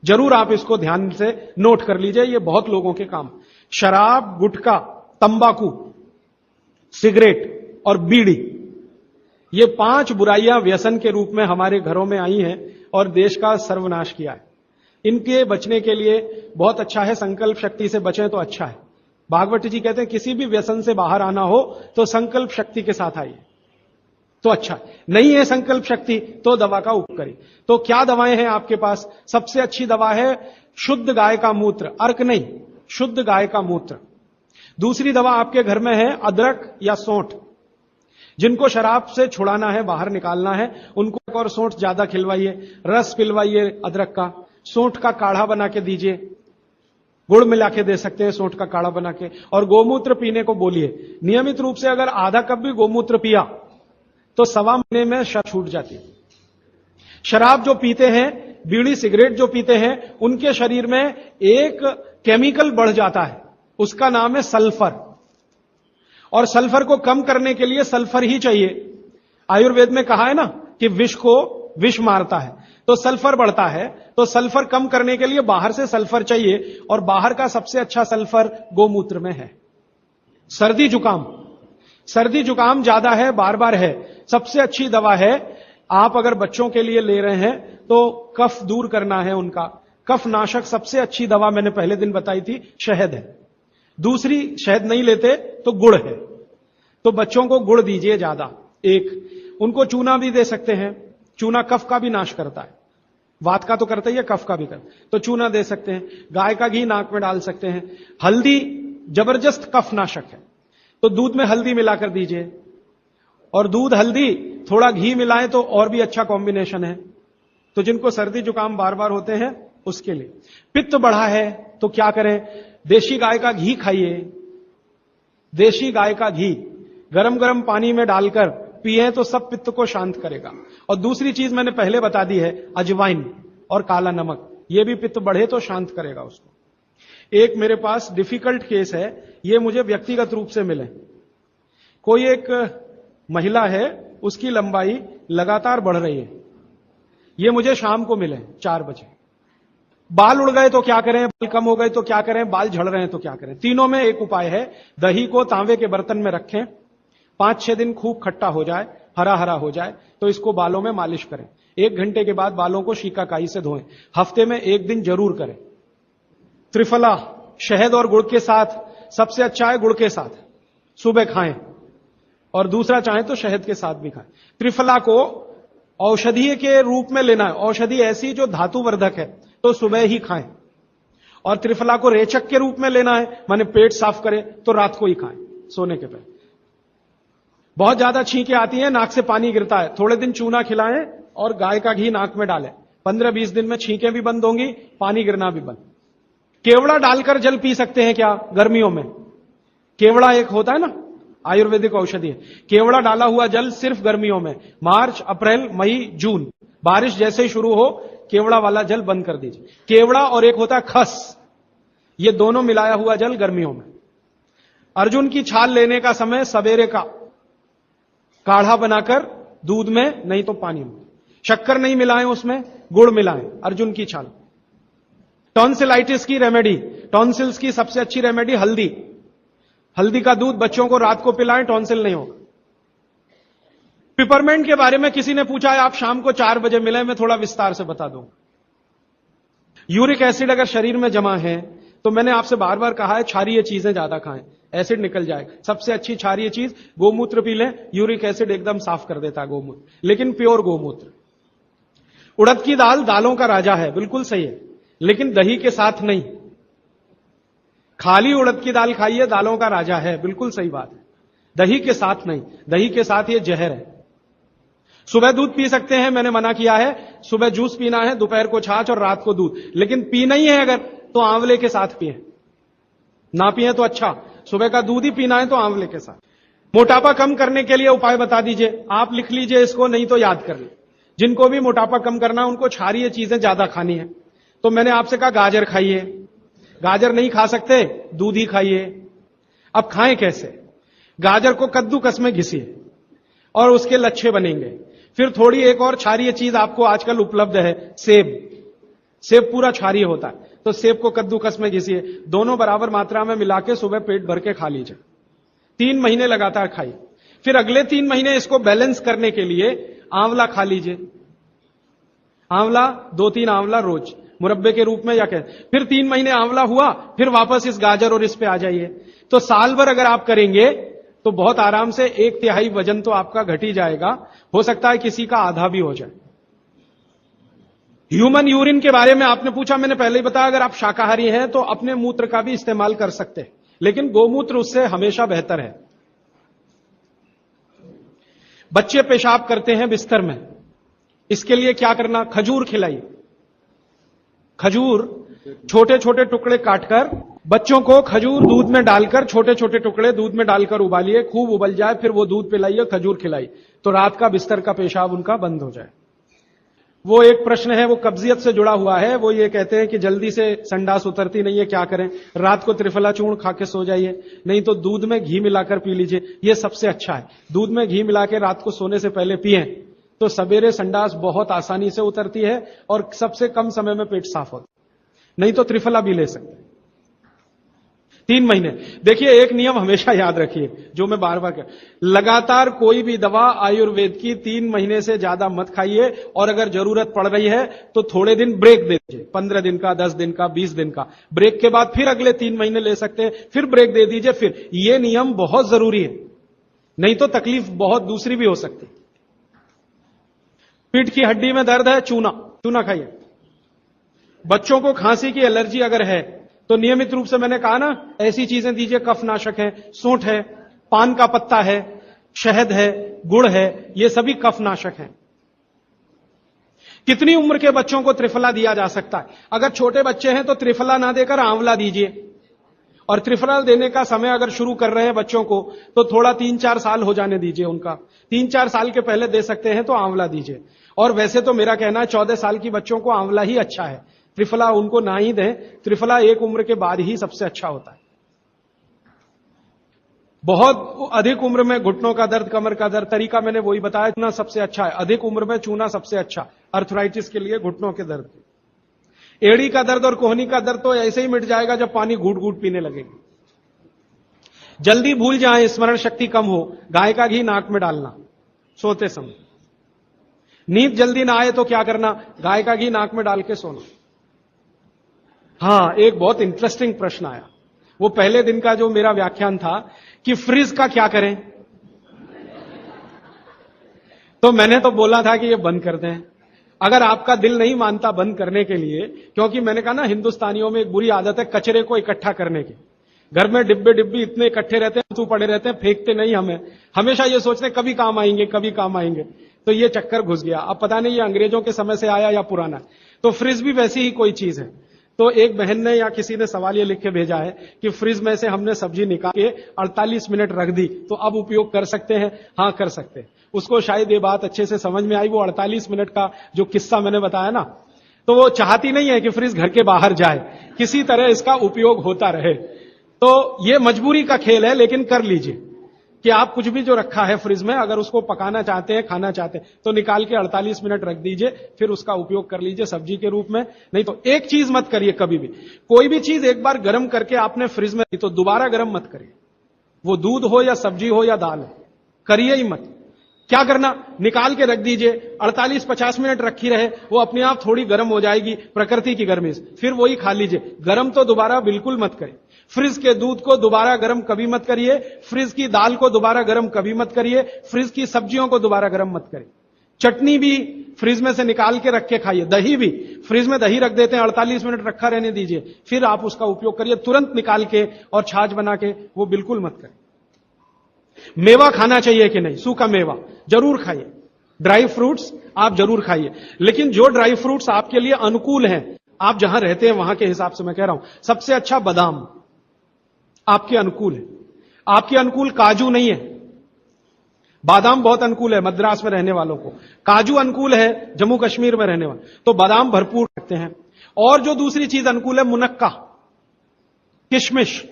जरूर आप इसको ध्यान से नोट कर लीजिए, ये बहुत लोगों के काम। शराब, गुटखा, तंबाकू, सिगरेट और बीड़ी, ये 5 बुराइयां व्यसन के रूप में हमारे घरों में आई हैं और देश का सर्वनाश किया है। इनके बचने के लिए बहुत अच्छा है संकल्प शक्ति से बचें तो अच्छा है। भागवत जी कहते हैं किसी भी व्यसन से बाहर आना हो तो संकल्प शक्ति के साथ आइए तो अच्छा। नहीं है संकल्प शक्ति तो दवा का उपयोग करिए। तो क्या दवाएं हैं आपके पास? सबसे अच्छी दवा है शुद्ध गाय का मूत्र, अर्क नहीं, शुद्ध गाय का मूत्र। दूसरी दवा आपके घर में है अदरक या सौंठ। जिनको शराब से छुड़ाना है, बाहर निकालना है, उनको एक और सौंठ ज्यादा खिलवाइए, रस पिलवाइए अदरक का, सौंठ का काढ़ा बना के दीजिए, गुड़ मिला के दे सकते हैं सौंठ का काढ़ा बना के। और गोमूत्र पीने को बोलिए, नियमित रूप से अगर आधा कप भी गोमूत्र पिया तो 1.25 महीने में छूट जाती है। शराब जो पीते हैं, बीड़ी सिगरेट जो पीते हैं, उनके शरीर में एक केमिकल बढ़ जाता है, उसका नाम है सल्फर। और सल्फर को कम करने के लिए सल्फर ही चाहिए। आयुर्वेद में कहा है ना कि विष को विष मारता है, तो सल्फर बढ़ता है। तो सल्फर कम करने के लिए बाहर से सल्फर चाहिए, और बाहर का सबसे अच्छा सल्फर गोमूत्र में है। सर्दी जुकाम ज्यादा है, बार बार है, सबसे अच्छी दवा है। आप अगर बच्चों के लिए ले रहे हैं तो कफ दूर करना है उनका, कफ नाशक सबसे अच्छी दवा मैंने पहले दिन बताई थी, शहद है। दूसरी शहद नहीं लेते तो गुड़ है, तो बच्चों को गुड़ दीजिए ज्यादा। एक उनको चूना भी दे सकते हैं, चूना कफ का भी नाश करता है, वात का तो करता ही है, कफ का भी करता है, तो चूना दे सकते हैं। गाय का घी नाक में डाल सकते हैं। हल्दी जबरदस्त कफ नाशक है, तो दूध में हल्दी मिलाकर दीजिए, और दूध हल्दी थोड़ा घी मिलाएं तो और भी अच्छा कॉम्बिनेशन है। तो जिनको सर्दी जुकाम बार बार होते हैं उसके लिए। पित्त बढ़ा है तो क्या करें? देशी गाय का घी खाइए, देशी गाय का घी गरम गरम पानी में डालकर पिए तो सब पित्त को शांत करेगा। और दूसरी चीज मैंने पहले बता दी है, अजवाइन और काला नमक, यह भी पित्त बढ़े तो शांत करेगा उसको। एक मेरे पास डिफिकल्ट केस है, ये मुझे व्यक्तिगत रूप से मिले। कोई एक महिला है, उसकी लंबाई लगातार बढ़ रही है, ये मुझे शाम को मिले 4 बजे। बाल उड़ गए तो क्या करें, बाल कम हो गए तो क्या करें, बाल झड़ रहे हैं तो क्या करें? तीनों में एक उपाय है, दही को तांबे के बर्तन में रखें, 5-6 दिन खूब खट्टा हो जाए, हरा हरा हो जाए, तो इसको बालों में मालिश करें। 1 घंटे के बाद बालों को शिकाकाई से धोएं। हफ्ते में 1 दिन जरूर करें। त्रिफला शहद और गुड़ के साथ सबसे अच्छा है, गुड़ के साथ सुबह खाएं, और दूसरा चाहें तो शहद के साथ भी खाएं। त्रिफला को औषधि के रूप में लेना है, औषधि ऐसी जो धातुवर्धक है, तो सुबह ही खाएं। और त्रिफला को रेचक के रूप में लेना है, माने पेट साफ करे, तो रात को ही खाएं सोने के पहले। बहुत ज्यादा छींकें आती हैं, नाक से पानी गिरता है, थोड़े दिन चूना खिलाएं और गाय का घी नाक में डालें। 15-20 दिन में छींकें भी बंद होंगी, पानी गिरना भी बंद। केवड़ा डालकर जल पी सकते हैं क्या गर्मियों में? केवड़ा एक होता है ना, आयुर्वेदिक औषधि है। केवड़ा डाला हुआ जल सिर्फ गर्मियों में, मार्च, अप्रैल, मई, जून, बारिश जैसे ही शुरू हो केवड़ा वाला जल बंद कर दीजिए। केवड़ा और एक होता है खस, ये दोनों मिलाया हुआ जल गर्मियों में। अर्जुन की छाल लेने का समय सवेरे का, काढ़ा बनाकर दूध में नहीं तो पानी में, शक्कर नहीं मिलाएं उसमें, गुड़ मिलाएं। अर्जुन की छाल। टॉन्सिलाइटिस की रेमेडी, टॉन्सिल्स की सबसे अच्छी रेमेडी हल्दी। हल्दी का दूध बच्चों को रात को पिलाएं, टॉन्सिल नहीं होगा। पिपरमेंट के बारे में किसी ने पूछा है, आप शाम को 4 बजे मिले, मैं थोड़ा विस्तार से बता दूं। यूरिक एसिड अगर शरीर में जमा है तो मैंने आपसे बार बार कहा है क्षारीय चीजें ज्यादा खाएं, एसिड निकल जाएगा। सबसे अच्छी क्षारीय चीज गोमूत्र पी लें, यूरिक एसिड एकदम साफ कर देता है गोमूत्र, लेकिन प्योर गोमूत्र। उड़द की दाल दालों का राजा है, बिल्कुल सही है, लेकिन दही के साथ नहीं। खाली उड़द की दाल खाइए, दालों का राजा है, बिल्कुल सही बात है, दही के साथ नहीं। दही के साथ ये जहर है। सुबह दूध पी सकते हैं, मैंने मना किया है, सुबह जूस पीना है, दोपहर को छाछ और रात को दूध। लेकिन पीना ही है अगर, तो आंवले के साथ पिए, ना पिए तो अच्छा, सुबह का दूध ही पीना है तो आंवले के साथ। मोटापा कम करने के लिए उपाय बता दीजिए, आप लिख लीजिए इसको, नहीं तो याद कर लीजिए। जिनको भी मोटापा कम करना है उनको क्षारीय चीजें ज्यादा खानी है, तो मैंने आपसे कहा गाजर खाइए। गाजर नहीं खा सकते, दूध ही खाइए। अब खाएं कैसे? गाजर को कद्दूकस में घिसिए और उसके लच्छे बनेंगे। फिर थोड़ी एक और क्षारीय चीज आपको आजकल उपलब्ध है, सेब। सेब पूरा क्षारीय होता है, तो सेब को कद्दूकस में घिसिए, दोनों बराबर मात्रा में मिला के सुबह पेट भर के खा लीजिए। 3 महीने लगातार खाइए। फिर अगले 3 महीने इसको बैलेंस करने के लिए आंवला खा लीजिए। आंवला 2-3 आंवला रोज मुरब्बे के रूप में, या कह। फिर 3 महीने आंवला हुआ, फिर वापस इस गाजर और इस पे आ जाइए। तो साल भर अगर आप करेंगे तो बहुत आराम से 1/3 वजन तो आपका घट ही जाएगा, हो सकता है किसी का आधा भी हो जाए। ह्यूमन यूरिन के बारे में आपने पूछा, मैंने पहले ही बताया, अगर आप शाकाहारी हैं तो अपने मूत्र का भी इस्तेमाल कर सकते हैं, लेकिन गोमूत्र उससे हमेशा बेहतर है। बच्चे पेशाब करते हैं बिस्तर में, इसके लिए क्या करना? खजूर खिलाइए। खजूर छोटे छोटे टुकड़े काटकर, बच्चों को खजूर दूध में डालकर, छोटे छोटे टुकड़े दूध में डालकर उबालिए, खूब उबल जाए, फिर वो दूध पिलाइए, खजूर खिलाइए, तो रात का बिस्तर का पेशाब उनका बंद हो जाए। वो एक प्रश्न है, वो कब्जियत से जुड़ा हुआ है। वो ये कहते हैं कि जल्दी से संडास उतरती नहीं है, क्या करें? रात को त्रिफला चूर्ण खा के सो जाइए, नहीं तो दूध में घी मिलाकर पी लीजिए, ये सबसे अच्छा है। दूध में घी मिला के रात को सोने से पहले पिए तो सवेरे संडास बहुत आसानी से उतरती है और सबसे कम समय में पेट साफ होता है। नहीं तो त्रिफला भी ले सकते हैं। 3 महीने। देखिए, एक नियम हमेशा याद रखिए, जो मैं बार बार कह, लगातार कोई भी दवा आयुर्वेद की 3 महीने से ज्यादा मत खाइए, और अगर जरूरत पड़ रही है तो थोड़े दिन ब्रेक दे दीजिए, 15 दिन का, 10 दिन का, 20 दिन का ब्रेक के बाद फिर अगले 3 महीने ले सकते हैं, फिर ब्रेक दे दीजिए। फिर ये नियम बहुत जरूरी है, नहीं तो तकलीफ बहुत दूसरी भी हो सकती। पीठ की हड्डी में दर्द है, चूना खाइए। बच्चों को खांसी की एलर्जी अगर है तो नियमित रूप से, मैंने कहा ना, ऐसी चीजें दीजिए, कफनाशक है, सूंठ है, पान का पत्ता है, शहद है, गुड़ है, ये सभी कफनाशक हैं। कितनी उम्र के बच्चों को त्रिफला दिया जा सकता है? अगर छोटे बच्चे हैं तो त्रिफला ना देकर आंवला दीजिए, और त्रिफला देने का समय अगर शुरू कर रहे हैं बच्चों को तो थोड़ा 3-4 साल हो जाने दीजिए उनका। 3-4 साल के पहले दे सकते हैं तो आंवला दीजिए। और वैसे तो मेरा कहना है 14 साल की बच्चों को आंवला ही अच्छा है, त्रिफला उनको ना ही दें। त्रिफला एक उम्र के बाद ही सबसे अच्छा होता है। बहुत अधिक उम्र में घुटनों का दर्द, कमर का दर्द, तरीका मैंने वही बताया, चूना सबसे अच्छा है। अधिक उम्र में चूना सबसे अच्छा, अर्थराइटिस के लिए, घुटनों के दर्द। एड़ी का दर्द और कोहनी का दर्द तो ऐसे ही मिट जाएगा जब पानी घूट घूट पीने लगेंगे। जल्दी भूल जाए, स्मरण शक्ति कम हो, गाय का घी नाक में डालना सोते समय। नींद जल्दी ना आए तो क्या करना, गाय का घी नाक में डाल के सोना। हां, एक बहुत इंटरेस्टिंग प्रश्न आया, वो पहले दिन का जो मेरा व्याख्यान था कि फ्रिज का क्या करें, तो मैंने तो बोला था कि ये बंद कर दें। अगर आपका दिल नहीं मानता बंद करने के लिए, क्योंकि मैंने कहा ना हिंदुस्तानियों में एक बुरी आदत है कचरे को इकट्ठा करने की। घर में डिब्बे डिब्बी इतने इकट्ठे रहते हैं, तू पड़े रहते हैं, फेंकते नहीं हमें, हमेशा ये सोचते कभी काम आएंगे कभी काम आएंगे। तो ये चक्कर घुस गया। अब पता नहीं ये अंग्रेजों के समय से आया या पुराना। तो फ्रिज भी वैसी ही कोई चीज है। तो एक बहन ने या किसी ने सवाल ये लिख के भेजा है कि फ्रिज में से हमने सब्जी निकाल के 48 मिनट रख दी, तो अब उपयोग कर सकते हैं? हां, कर सकते हैं। उसको शायद ये बात अच्छे से समझ में आई। वो 48 मिनट का जो किस्सा मैंने बताया ना, तो वो चाहती नहीं है कि फ्रिज घर के बाहर जाए, किसी तरह इसका उपयोग होता रहे। तो ये मजबूरी का खेल है, लेकिन कर लीजिए कि आप कुछ भी जो रखा है फ्रिज में, अगर उसको पकाना चाहते हैं, खाना चाहते हैं, तो निकाल के 48 मिनट रख दीजिए, फिर उसका उपयोग कर लीजिए सब्जी के रूप में। नहीं तो एक चीज मत करिए कभी भी, कोई भी चीज एक बार गर्म करके आपने फ्रिज में तो दोबारा गर्म मत करिए। वो दूध हो या सब्जी हो या दाल हो, करिए ही मत। क्या करना, निकाल के रख दीजिए, 48-50 मिनट रखी रहे, वो अपने आप थोड़ी गर्म हो जाएगी प्रकृति की गर्मी से, फिर वही खा लीजिए। गर्म तो दोबारा बिल्कुल मत करिए। फ्रिज के दूध को दोबारा गर्म कभी मत करिए, फ्रिज की दाल को दोबारा गर्म कभी मत करिए, फ्रिज की सब्जियों को दोबारा गर्म मत करिए। चटनी भी फ्रिज में से निकाल के रख के खाइए। दही भी फ्रिज में दही रख देते हैं, 48 मिनट रखा रहने दीजिए, फिर आप उसका उपयोग करिए। तुरंत निकाल के और छाछ बना के वो बिल्कुल मत करिए। मेवा खाना चाहिए कि नहीं, सूखा मेवा जरूर खाइए, ड्राई फ्रूट्स आप जरूर खाइए, लेकिन जो ड्राई फ्रूट्स आपके लिए अनुकूल हैं, आप जहां रहते हैं वहां के हिसाब से मैं कह रहा हूं, सबसे अच्छा बादाम आपके अनुकूल है। आपके अनुकूल काजू नहीं है, बादाम बहुत अनुकूल है मद्रास में रहने वालों को, काजू अनुकूल है जम्मू कश्मीर में रहने वाले, तो बादाम भरपूर रखते हैं। और जो दूसरी चीज अनुकूल है, मुनक्का, किशमिश।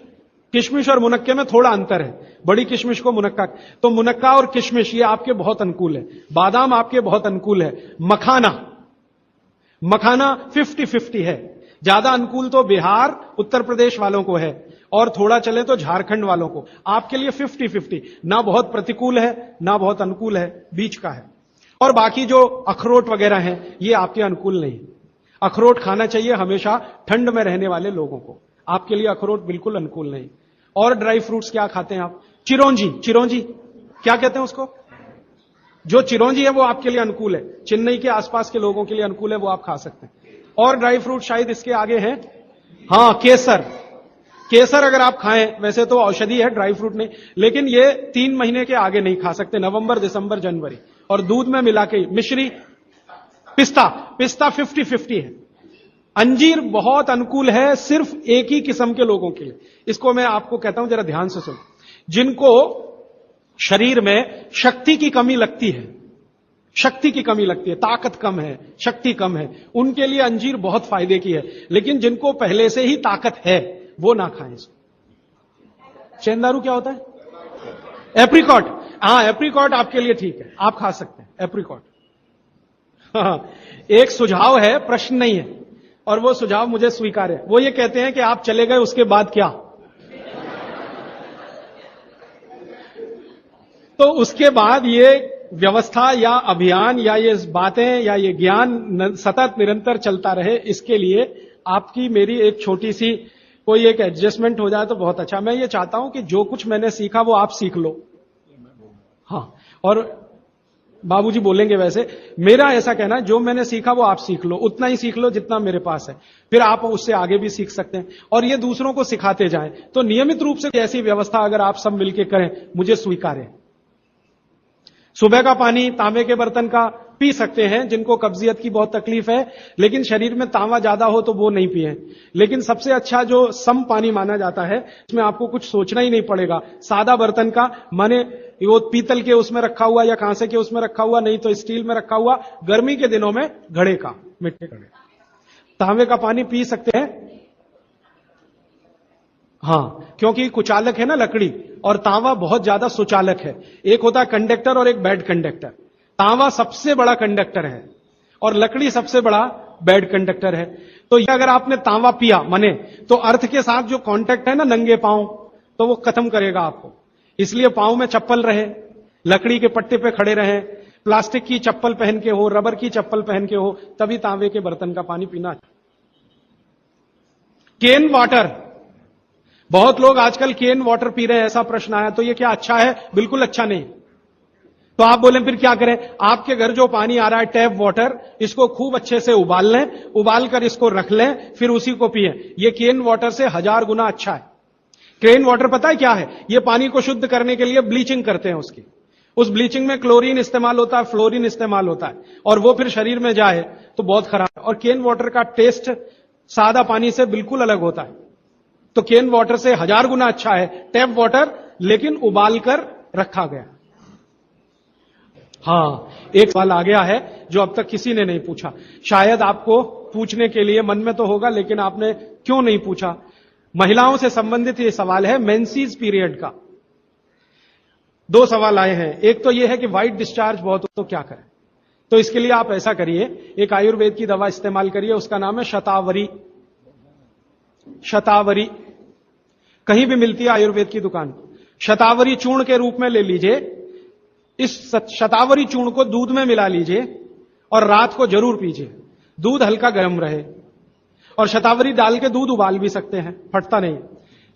किशमिश और मुनक्के में थोड़ा अंतर है, बड़ी किशमिश को मुनक्का, तो मुनक्का और किशमिश ये आपके बहुत अनुकूल है। बादाम आपके बहुत अनुकूल है। मखाना, मखाना 50-50 है, ज्यादा अनुकूल तो बिहार उत्तर प्रदेश वालों को है, और थोड़ा चले तो झारखंड वालों को। आपके लिए 50-50, ना बहुत प्रतिकूल है ना बहुत अनुकूल है, बीच का है। और बाकी जो अखरोट वगैरह हैं ये आपके अनुकूल नहीं। अखरोट खाना चाहिए हमेशा ठंड में रहने वाले लोगों को, आपके लिए अखरोट बिल्कुल अनुकूल नहीं। और ड्राई फ्रूट्स क्या खाते हैं आप, चिरौंजी, चिरौंजी क्या कहते हैं उसको, जो चिरौंजी है वो आपके लिए अनुकूल है, चेन्नई के आसपास के लोगों के लिए अनुकूल है, वो आप खा सकते हैं। और ड्राई फ्रूट शायद इसके आगे हैं, हां केसर। केसर अगर आप खाएं, वैसे तो औषधि है, ड्राई फ्रूट नहीं, लेकिन ये 3 महीने के आगे नहीं खा सकते, नवंबर दिसंबर जनवरी, और दूध में मिला के। मिश्री, पिस्ता, पिस्ता 50-50 है। अंजीर बहुत अनुकूल है सिर्फ एक ही किस्म के लोगों के लिए। इसको मैं आपको कहता हूं, जरा ध्यान से सुनो, जिनको शरीर में शक्ति की कमी लगती है, शक्ति की कमी लगती है, ताकत कम है, शक्ति कम है, उनके लिए अंजीर बहुत फायदे की है। लेकिन जिनको पहले से ही ताकत है वो ना खाएं इसको। चेंदारू क्या होता है, एप्रिकॉट, हां एप्रिकॉट आपके लिए ठीक है, आप खा सकते हैं एप्रिकॉट। एक सुझाव है, प्रश्न नहीं है, और वो सुझाव मुझे स्वीकार है। वो ये कहते हैं कि आप चले गए उसके बाद क्या, तो उसके बाद ये व्यवस्था या अभियान या ये बातें या ये ज्ञान सतत निरंतर चलता रहे, इसके लिए आपकी मेरी एक छोटी सी कोई एक एडजस्टमेंट हो जाए तो बहुत अच्छा। मैं ये चाहता हूं कि जो कुछ मैंने सीखा वो आप सीख लो। हां, और बाबूजी बोलेंगे वैसे, मेरा ऐसा कहना है जो मैंने सीखा वो आप सीख लो, उतना ही सीख लो जितना मेरे पास है, फिर आप उससे आगे भी सीख सकते हैं, और ये दूसरों को सिखाते जाएं। तो नियमित रूप से ऐसी व्यवस्था अगर आप सब मिलकर करें, मुझे स्वीकार है। सुबह का पानी तांबे के बर्तन का पी सकते हैं जिनको कब्जियत की बहुत तकलीफ है, लेकिन शरीर में तांबा ज्यादा हो तो वो नहीं पिए। लेकिन सबसे अच्छा जो सम पानी माना जाता है, इसमें आपको कुछ सोचना ही नहीं पड़ेगा, सादा बर्तन का, माने वो पीतल के उसमें रखा हुआ या कांसे के उसमें रखा हुआ, नहीं तो स्टील में रखा हुआ, गर्मी के दिनों में घड़े का, मिट्टी घड़े, तांबे का पानी पी सकते हैं। हां, क्योंकि कुचालक है ना लकड़ी, और तांबा बहुत ज्यादा सुचालक है। एक होता है कंडक्टर और एक बैड कंडक्टर। तांबा सबसे बड़ा कंडक्टर है और लकड़ी सबसे बड़ा बैड कंडक्टर है। तो ये अगर आपने तांबा पिया, माने तो अर्थ के साथ जो कांटेक्ट है ना, नंगे पांव तो वो खत्म करेगा आपको। इसलिए पांव में चप्पल रहे, लकड़ी के पट्टे पे खड़े रहें, प्लास्टिक की चप्पल पहन के हो, रबर की चप्पल पहन के हो, तभी तांबे के बर्तन का पानी पीना। केन वाटर, बहुत लोग आजकल केन वाटर पी रहे हैं, ऐसा प्रश्न आया। तो ये क्या अच्छा है? बिल्कुल अच्छा नहीं। तो आप बोले फिर क्या करें? आपके घर जो पानी आ रहा है टैप वाटर, इसको खूब अच्छे से उबाल लें, उबाल कर इसको रख लें, फिर उसी को पिएं। ये केन वाटर से 1000 गुना अच्छा है। केन वाटर पता है क्या है? ये पानी को शुद्ध करने के लिए ब्लीचिंग करते हैं उसकी। उस ब्लीचिंग में क्लोरीन इस्तेमाल होता है, फ्लोरीन इस्तेमाल होता है, और वो फिर शरीर में जाए तो बहुत खराब है। और केन वाटर का टेस्ट सादा पानी से बिल्कुल अलग होता है। तो केन वाटर से 1000 गुना अच्छा है टैप वाटर, लेकिन उबाल कर रखा गया। हाँ, एक सवाल आ गया है जो अब तक किसी ने नहीं पूछा। शायद आपको पूछने के लिए मन में तो होगा, लेकिन आपने क्यों नहीं पूछा? महिलाओं से संबंधित ये सवाल है, मेंसेस पीरियड का। 2 सवाल आए हैं। एक तो यह है कि व्हाइट डिस्चार्ज बहुत हो तो क्या करें? तो इसके लिए आप ऐसा करिए, एक आयुर्वेद की दवा इस्तेमाल करिए, उसका नाम है शतावरी। शतावरी कहीं भी मिलती है आयुर्वेद की दुकान। शतावरी चूर्ण के रूप में ले लीजिए। इस शतावरी चूर्ण को दूध में मिला लीजिए और रात को जरूर पीजिए। दूध हल्का गर्म रहे, और शतावरी डाल के दूध उबाल भी सकते हैं, फटता नहीं।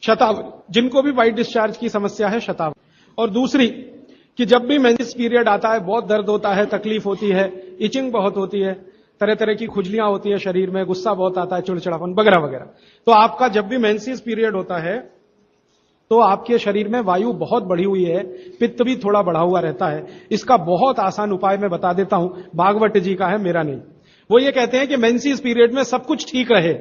शतावरी, जिनको भी व्हाइट डिस्चार्ज की समस्या है, शतावरी। और दूसरी कि जब भी मेंसेस पीरियड आता है, बहुत दर्द होता है, तकलीफ होती है, इचिंग बहुत होती है, तरह तरह की खुजलियां होती है शरीर में, गुस्सा बहुत आता है, चिड़चिड़ापन वगैरह वगैरह। तो आपका जब भी मेंसेस पीरियड होता है तो आपके शरीर में वायु बहुत बढ़ी हुई है, पित्त भी थोड़ा बढ़ा हुआ रहता है। इसका बहुत आसान उपाय मैं बता देता हूं, भागवत जी का है, मेरा नहीं। वो ये कहते हैं कि मेंसेस पीरियड में सब कुछ ठीक रहे,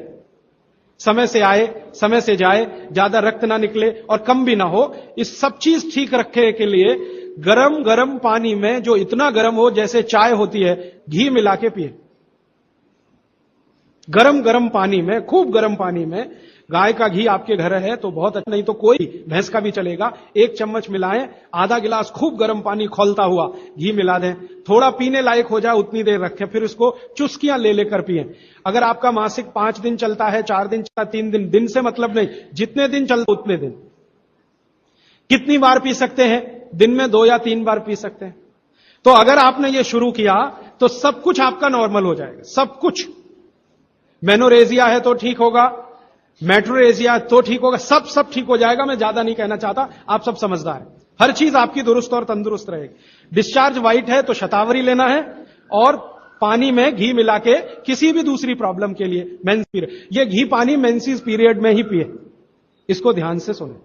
समय से आए, समय से जाए, ज्यादा रक्त ना निकले और कम भी ना हो, इस सब चीज ठीक रखने के लिए गरम गरम पानी में, जो इतना गरम हो जैसे चाय होती है, घी मिला के पिए। गरम गरम पानी में, खूब गरम पानी में, गाय का घी आपके घर है तो बहुत अच्छा, नहीं तो कोई भैंस का भी चलेगा, 1 चम्मच मिलाएं, आधा गिलास खूब गर्म पानी खौलता हुआ घी मिला दें, थोड़ा पीने लायक हो जाए उतनी देर रखें, फिर इसको चुस्कियां ले लेकर पिएं। अगर आपका मासिक 5 दिन चलता है, 4 दिन चलता, 3 दिन, दिन से मतलब नहीं, जितने दिन चलता उतने दिन। कितनी बार पी सकते हैं? दिन में 2 या 3 बार पी सकते हैं। तो अगर आपने ये शुरू किया तो सब कुछ आपका नॉर्मल हो जाएगा, सब कुछ। मेनोरेजिया है तो ठीक होगा, मेट्रोरेजिया तो ठीक होगा, सब ठीक हो जाएगा। मैं ज्यादा नहीं कहना चाहता, आप सब समझदार हैं। हर चीज आपकी दुरुस्त और तंदुरुस्त रहेगी। डिस्चार्ज व्हाइट है तो शतावरी लेना है, और पानी में घी मिला के किसी भी दूसरी प्रॉब्लम के लिए, मेंस पीरियड, ये घी पानी मेंसेस पीरियड में ही पिए। इसको ध्यान से सुने।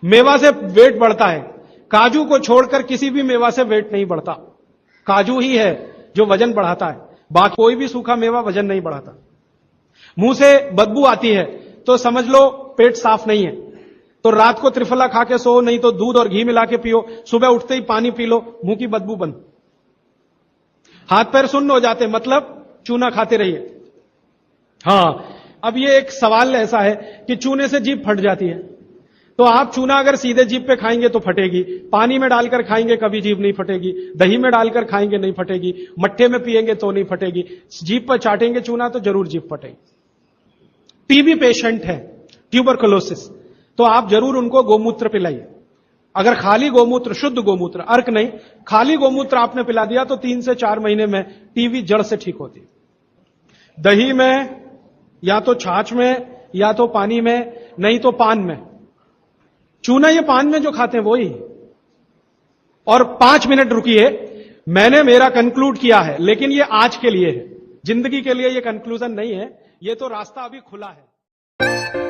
मेवा से वेट बढ़ता है, काजू को छोड़कर किसी भी मेवा से वेट नहीं बढ़ता। काजू ही है जो वजन बढ़ाता है, बाकी कोई भी सूखा मेवा वजन नहीं बढ़ाता। मुंह से बदबू आती है तो समझ लो पेट साफ नहीं है, तो रात को त्रिफला खा के सो, नहीं तो दूध और घी मिला के पियो, सुबह उठते ही पानी पी लो, मुंह की बदबू बंद। हाथ पैर सुन्न हो जाते, मतलब चूना खाते रहिए। हां, अब ये एक सवाल ऐसा है कि चूने से जीभ फट जाती है, तो आप चूना अगर सीधे जीभ पे खाएंगे तो फटेगी, पानी में डालकर खाएंगे कभी जीभ नहीं फटेगी, दही में डालकर खाएंगे नहीं फटेगी, मट्ठे में पिएंगे तो नहीं फटेगी, जीभ पर चाटेंगे चूना तो जरूर जीभ फटेगी। टीबी पेशेंट है, ट्यूबरकुलोसिस, तो आप जरूर उनको गोमूत्र पिलाइए। अगर खाली गोमूत्र, शुद्ध गोमूत्र, अर्क नहीं, खाली गोमूत्र आपने पिला दिया तो 3 से 4 महीने में टीबी जड़ से ठीक होती है। दही में, या तो छाछ में, या तो पानी में, नहीं तो पान में। चूना ये पान में जो खाते हैं वही। और 5 मिनट रुकिए, मैंने मेरा कंक्लूड किया है, लेकिन ये आज के लिए है, जिंदगी के लिए ये कंक्लूजन नहीं है, ये तो रास्ता अभी खुला है।